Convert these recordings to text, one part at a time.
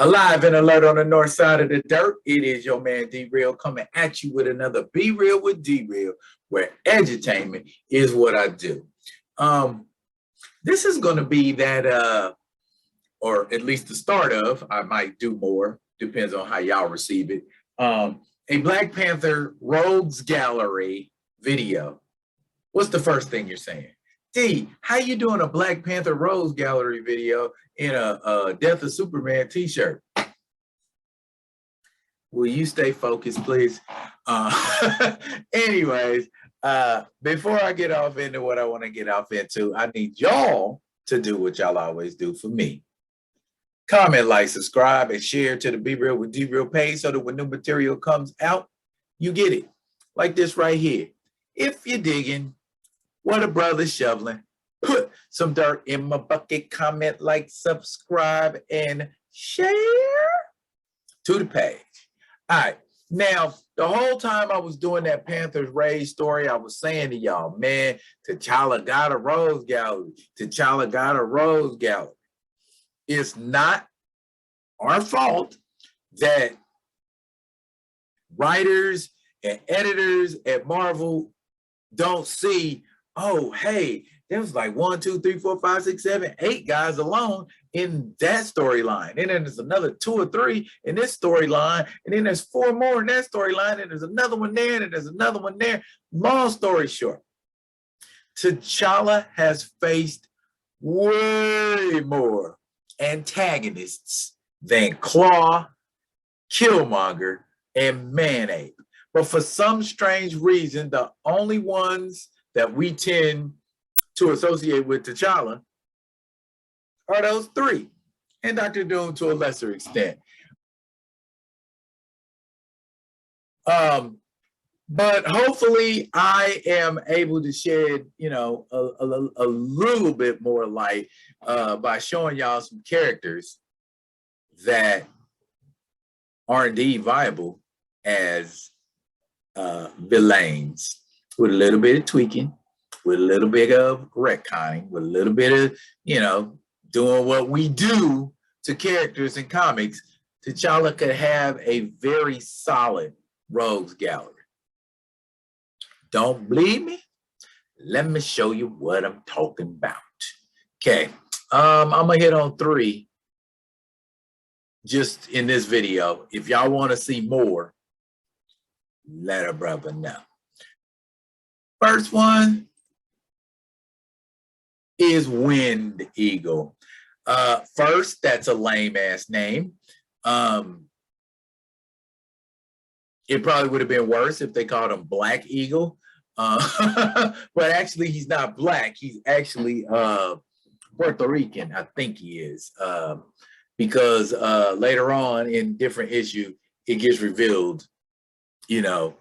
Alive and alert on the north side of the dirt. It is your man D-Real coming at you with another Be Real with D-Real, where edutainment is what I do. This is going to be that, or at least the start of, I might do more, depends on how y'all receive it, a Black Panther Rogues Gallery video. What's the first thing you're saying? D, how you doing a Black Panther Rogues Gallery video in a Death of Superman t-shirt? Will you stay focused, please? Anyways, before I get off into what I want to get off into, I need y'all to do what y'all always do for me. Comment, like, subscribe, and share to the Be Real with D-Real page so that when new material comes out, you get it. Like this right here. If you're digging what a brother shoveling, put some dirt in my bucket, comment, like, subscribe, and share to the page. All right. Now, the whole time I was doing that Panthers Rage story, I was saying to y'all, man, T'Challa got a Rogues Gallery. T'Challa got a Rogues Gallery. It's not our fault that writers and editors at Marvel don't see, oh, hey, there was like 1, 2, 3, 4, 5, 6, 7, 8 guys alone in that storyline. And then there's another 2 or 3 in this storyline. And then there's 4 more in that storyline. And there's another one there. And there's another one there. Long story short, T'Challa has faced way more antagonists than Claw, Killmonger, and Man-Ape. But for some strange reason, the only ones that we tend to associate with T'Challa are those 3, and Doctor Doom to a lesser extent. But hopefully I am able to shed, you know, a little bit more light by showing y'all some characters that are indeed viable as villains, with a little bit of tweaking, with a little bit of retconning, with a little bit of, you know, doing what we do to characters in comics. T'Challa could have a very solid Rogues Gallery. Don't believe me? Let me show you what I'm talking about. Okay, I'm gonna hit on 3 just in this video. If y'all want to see more, let a brother know. First one is Wind Eagle. First, that's a lame ass name. It probably would have been worse if they called him Black Eagle. But actually, he's not black. He's actually Puerto Rican, I think he is. Because later on in different issue, it gets revealed, you know,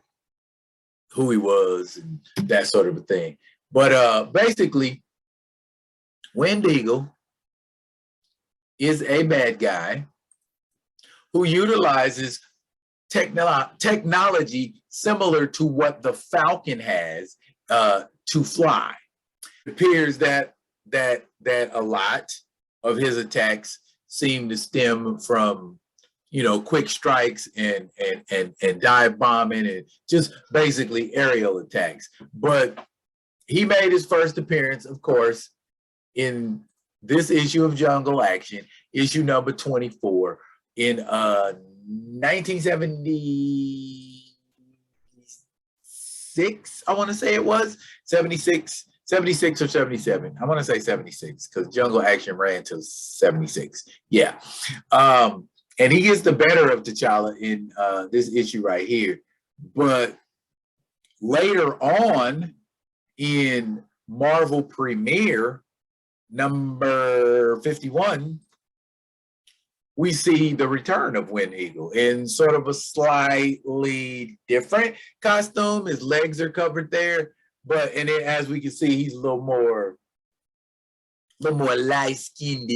who he was and that sort of a thing. But basically, Wind Eagle is a bad guy who utilizes technology similar to what the Falcon has to fly. It appears that a lot of his attacks seem to stem from, you know, quick strikes and dive bombing and just basically aerial attacks. But he made his first appearance, of course, in this issue of Jungle Action, issue number 24, in 1976, I want to say it was 76 or 77. I want to say 76 because Jungle Action ran to 76. Yeah. And he gets the better of T'Challa in this issue right here. But later on in Marvel Premiere number 51, we see the return of Wind Eagle in sort of a slightly different costume. His legs are covered there, but and then, as we can see, he's a little more light-skinned.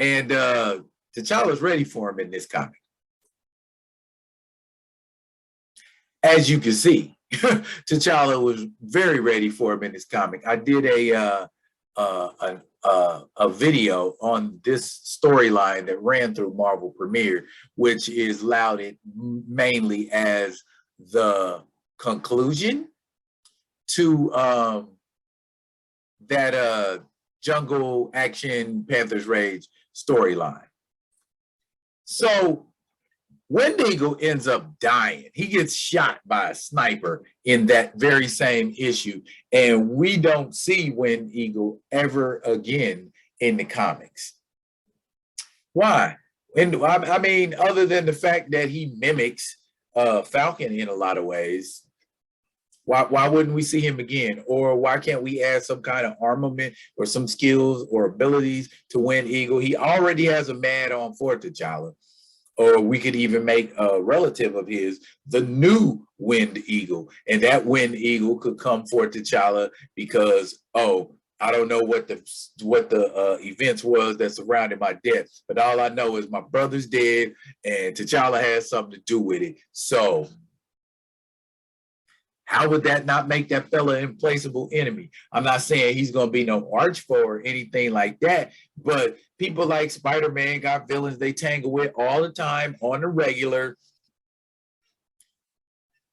And T'Challa's ready for him in this comic. As you can see, T'Challa was very ready for him in this comic. I did a a video on this storyline that ran through Marvel Premiere, which is lauded mainly as the conclusion to that Jungle Action Panthers Rage storyline. So Wendigo ends up dying. He gets shot by a sniper in that very same issue. And we don't see Wendigo ever again in the comics. Why? And I mean, other than the fact that he mimics Falcon in a lot of ways, why wouldn't we see him again? Or why can't we add some kind of armament or some skills or abilities to Wendigo? He already has a mad on for T'Challa. Or we could even make a relative of his the new Wind Eagle. And that Wind Eagle could come for T'Challa because, oh, I don't know what the events was that surrounded my death, but all I know is my brother's dead and T'Challa has something to do with it. So how would that not make that fella an implaceable enemy? I'm not saying he's going to be no archfoe or anything like that, but people like Spider-Man got villains they tangle with all the time on the regular.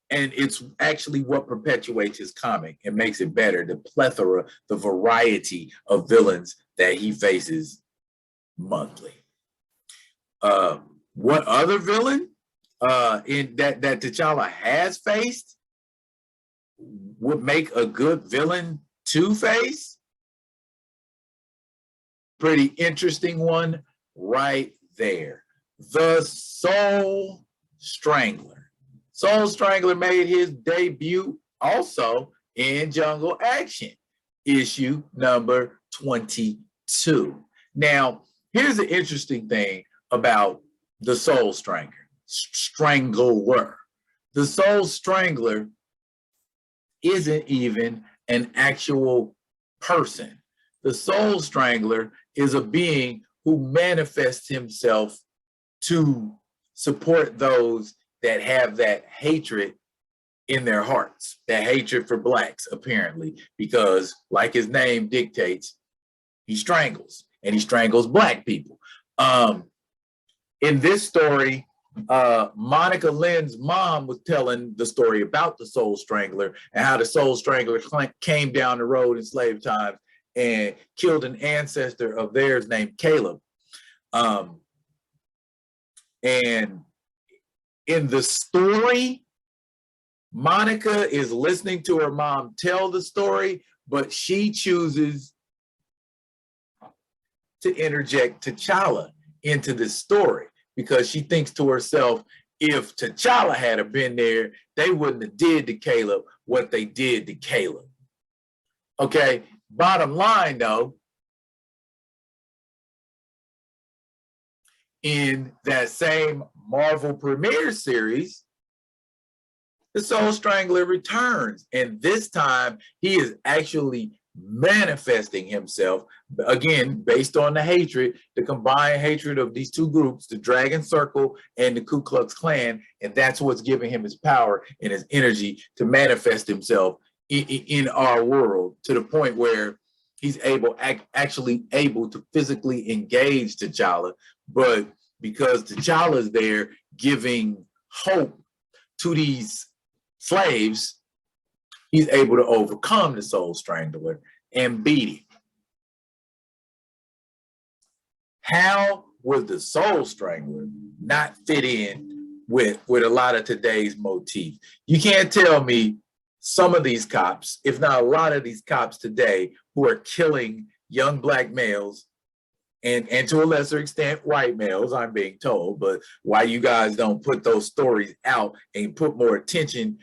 And it's actually what perpetuates his comic and makes it better. The plethora, the variety of villains that he faces monthly. What other villain in that T'Challa has faced would make a good villain to face? Pretty interesting one right there. The Soul Strangler. Soul Strangler made his debut also in Jungle Action, issue number 22. Now, here's the interesting thing about the Soul Strangler. The Soul Strangler isn't even an actual person. The Soul Strangler is a being who manifests himself to support those that have that hatred in their hearts, that hatred for blacks, apparently, because like his name dictates, he strangles, and he strangles black people. In this story, Monica Lynn's mom was telling the story about the Soul Strangler and how the Soul Strangler came down the road in slave times and killed an ancestor of theirs named Caleb. And in the story, Monica is listening to her mom tell the story, but she chooses to interject T'Challa into this story, because she thinks to herself, if T'Challa had been there, they wouldn't have did to Caleb what they did to Caleb. Okay, bottom line though, in that same Marvel Premiere series, the Soul Strangler returns, and this time he is actually manifesting himself, again, based on the hatred, the combined hatred of these two groups, the Dragon Circle and the Ku Klux Klan, and that's what's giving him his power and his energy to manifest himself in our world, to the point where he's actually able to physically engage T'Challa, but because T'Challa's there giving hope to these slaves, he's able to overcome the Soul Strangler and beat him. How would the Soul Strangler not fit in with a lot of today's motif? You can't tell me some of these cops, if not a lot of these cops today, who are killing young black males and to a lesser extent white males, I'm being told, but why you guys don't put those stories out and put more attention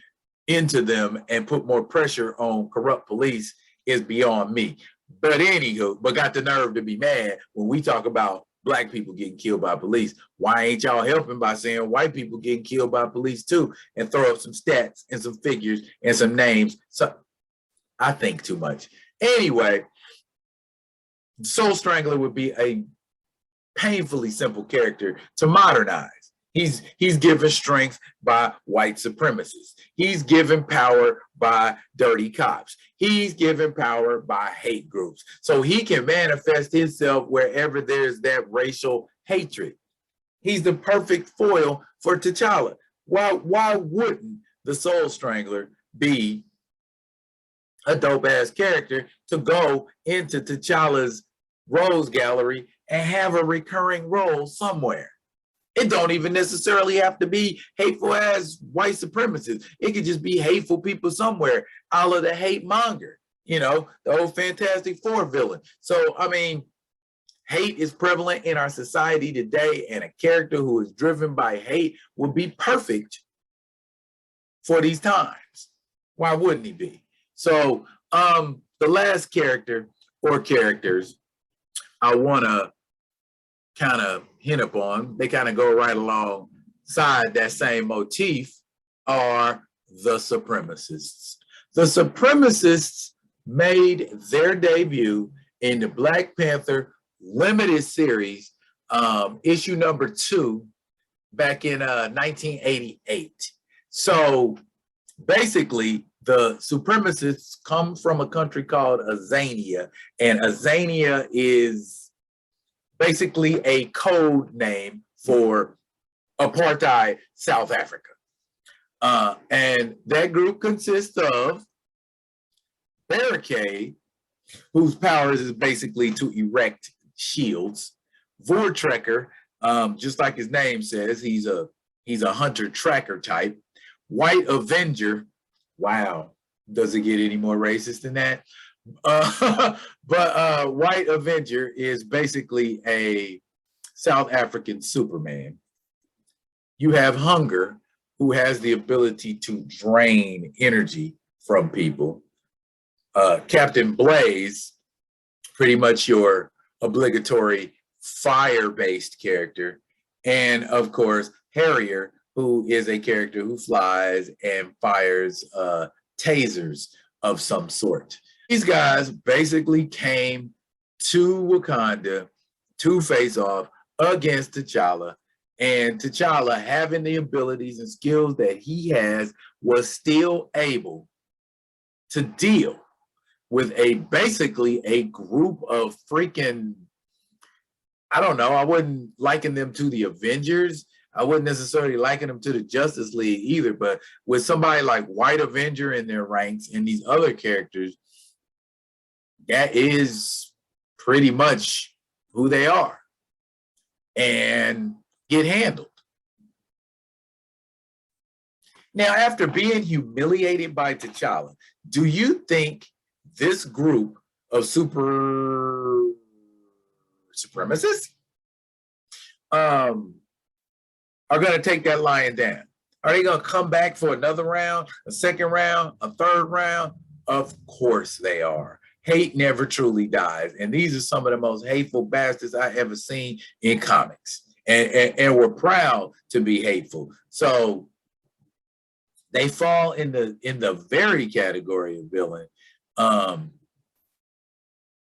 into them and put more pressure on corrupt police is beyond me. But anywho, but got the nerve to be mad when we talk about black people getting killed by police. Why ain't y'all helping by saying white people getting killed by police too, and throw up some stats and some figures and some names? So I think too much. Anyway, Soul Strangler would be a painfully simple character to modernize. He's given strength by white supremacists. He's given power by dirty cops. He's given power by hate groups. So he can manifest himself wherever there's that racial hatred. He's the perfect foil for T'Challa. Why wouldn't the Soul Strangler be a dope ass character to go into T'Challa's Rose Gallery and have a recurring role somewhere? It don't even necessarily have to be hateful as white supremacists. It could just be hateful people somewhere, a la the hate monger, the old Fantastic Four villain. So, I mean, hate is prevalent in our society today, and a character who is driven by hate would be perfect for these times. Why wouldn't he be? So, the last character or characters I want to kind of hint upon, they kind of go right alongside that same motif, are the supremacists. The supremacists made their debut in the Black Panther limited series, issue number 2, back in 1988. So basically, the supremacists come from a country called Azania, and Azania is basically a code name for apartheid South Africa. And that group consists of Barricade, whose powers is basically to erect shields. Vortrekker, just like his name says, he's a hunter tracker type. White Avenger, wow, does it get any more racist than that? But White Avenger is basically a South African Superman. You have Hunger, who has the ability to drain energy from people. Captain Blaze, pretty much your obligatory fire-based character. And of course, Harrier, who is a character who flies and fires tasers of some sort. These guys basically came to Wakanda to face off against T'Challa, and T'Challa, having the abilities and skills that he has, was still able to deal with basically a group of freaking, I don't know, I wouldn't liken them to the Avengers. I wouldn't necessarily liken them to the Justice League either, but with somebody like White Avenger in their ranks and these other characters, that is pretty much who they are and get handled. Now, after being humiliated by T'Challa, do you think this group of supremacists are going to take that lion down? Are they going to come back for another round, a second round, a third round? Of course they are. Hate never truly dies. And these are some of the most hateful bastards I ever seen in comics. And we're proud to be hateful. So they fall in the very category of villain.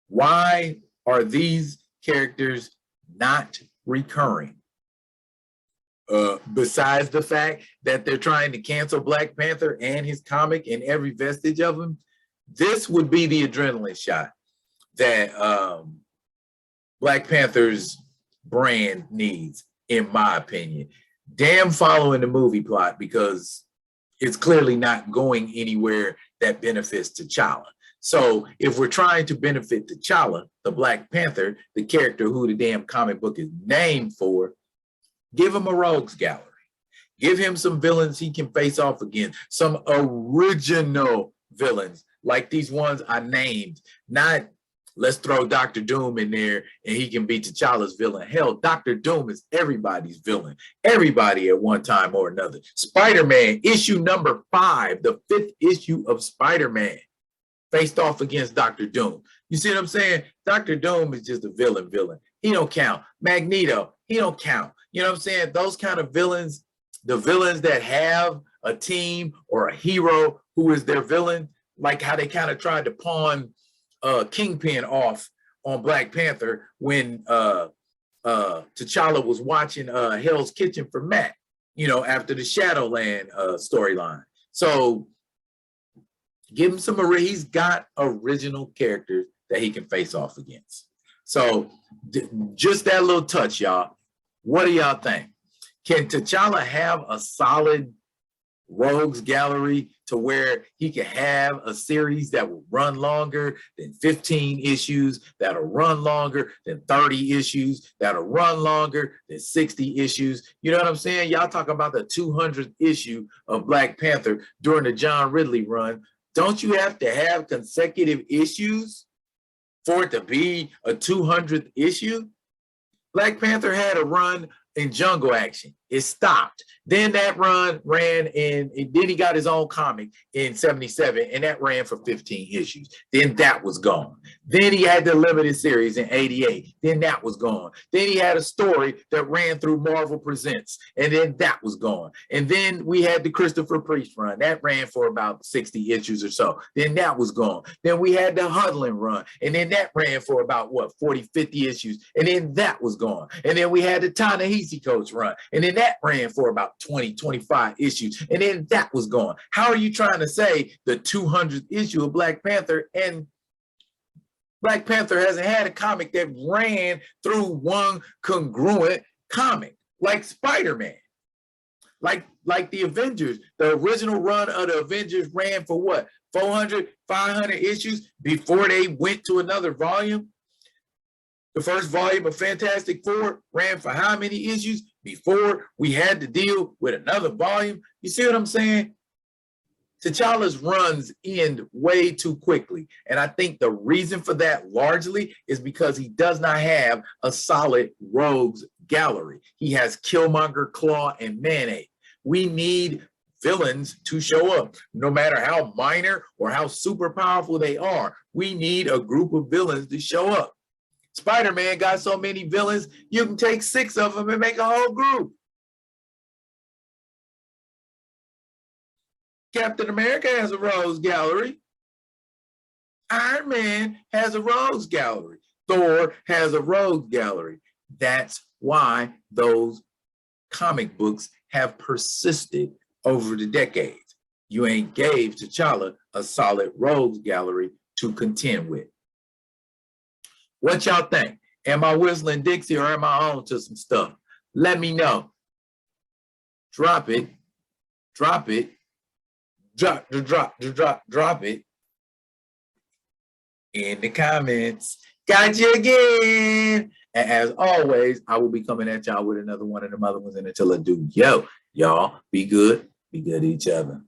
Why are these characters not recurring? Besides the fact that they're trying to cancel Black Panther and his comic and every vestige of him, this would be the adrenaline shot that Black Panther's brand needs, in my opinion. Damn following the movie plot, because it's clearly not going anywhere that benefits T'Challa. So if we're trying to benefit T'Challa, the Black Panther, the character who the damn comic book is named for, give him a rogues gallery. Give him some villains he can face off against, some original villains like these ones I named. Not let's throw Doctor Doom in there and he can be T'Challa's villain. Hell, Doctor Doom is everybody's villain. Everybody at one time or another. Spider-Man, issue number 5, the 5th issue of Spider-Man, faced off against Doctor Doom. You see what I'm saying? Doctor Doom is just a villain. He don't count. Magneto, he don't count. You know what I'm saying? Those kind of villains, the villains that have a team or a hero who is their villain, like how they kind of tried to pawn Kingpin off on Black Panther when T'Challa was watching Hell's Kitchen for Matt, you know, after the Shadowland storyline. So give him some, he's got original characters that he can face off against. So just that little touch, y'all. What do y'all think? Can T'Challa have a solid rogues gallery to where he can have a series that will run longer than 15 issues, that'll run longer than 30 issues, that'll run longer than 60 issues? You know what I'm saying? Y'all talk about the 200th issue of Black Panther during the John Ridley run. Don't you have to have consecutive issues for it to be a 200th issue? Black Panther had a run in Jungle Action. It stopped. Then that run ran in, then he got his own comic in 77, and that ran for 15 issues. Then that was gone. Then he had the limited series in 88. Then that was gone. Then he had a story that ran through Marvel Presents, and then that was gone. And then we had the Christopher Priest run. That ran for about 60 issues or so. Then that was gone. Then we had the Hudlin run, and then that ran for about, 40, 50 issues, and then that was gone. And then we had the Ta-Nehisi Coates run, and then that ran for about 20, 25 issues, and then that was gone. How are you trying to say the 200th issue of Black Panther, and Black Panther hasn't had a comic that ran through one congruent comic like Spider-Man, like the Avengers? The original run of the Avengers ran for what, 400, 500 issues before they went to another volume? The first volume of Fantastic Four ran for how many issues before we had to deal with another volume? You see what I'm saying? T'Challa's runs end way too quickly. And I think the reason for that largely is because he does not have a solid rogues gallery. He has Killmonger, Claw, and Man-Ape. We need villains to show up, no matter how minor or how super powerful they are. We need a group of villains to show up. Spider-Man got so many villains, you can take 6 of them and make a whole group. Captain America has a rogues gallery. Iron Man has a rogues gallery. Thor has a rogues gallery. That's why those comic books have persisted over the decades. You ain't gave T'Challa a solid rogues gallery to contend with. What y'all think? Am I whistling Dixie or am I on to some stuff? Let me know. Drop it. Drop it. Drop it in the comments. Got you again. And as always, I will be coming at y'all with another one of them other ones. And until I do, y'all be good to each other.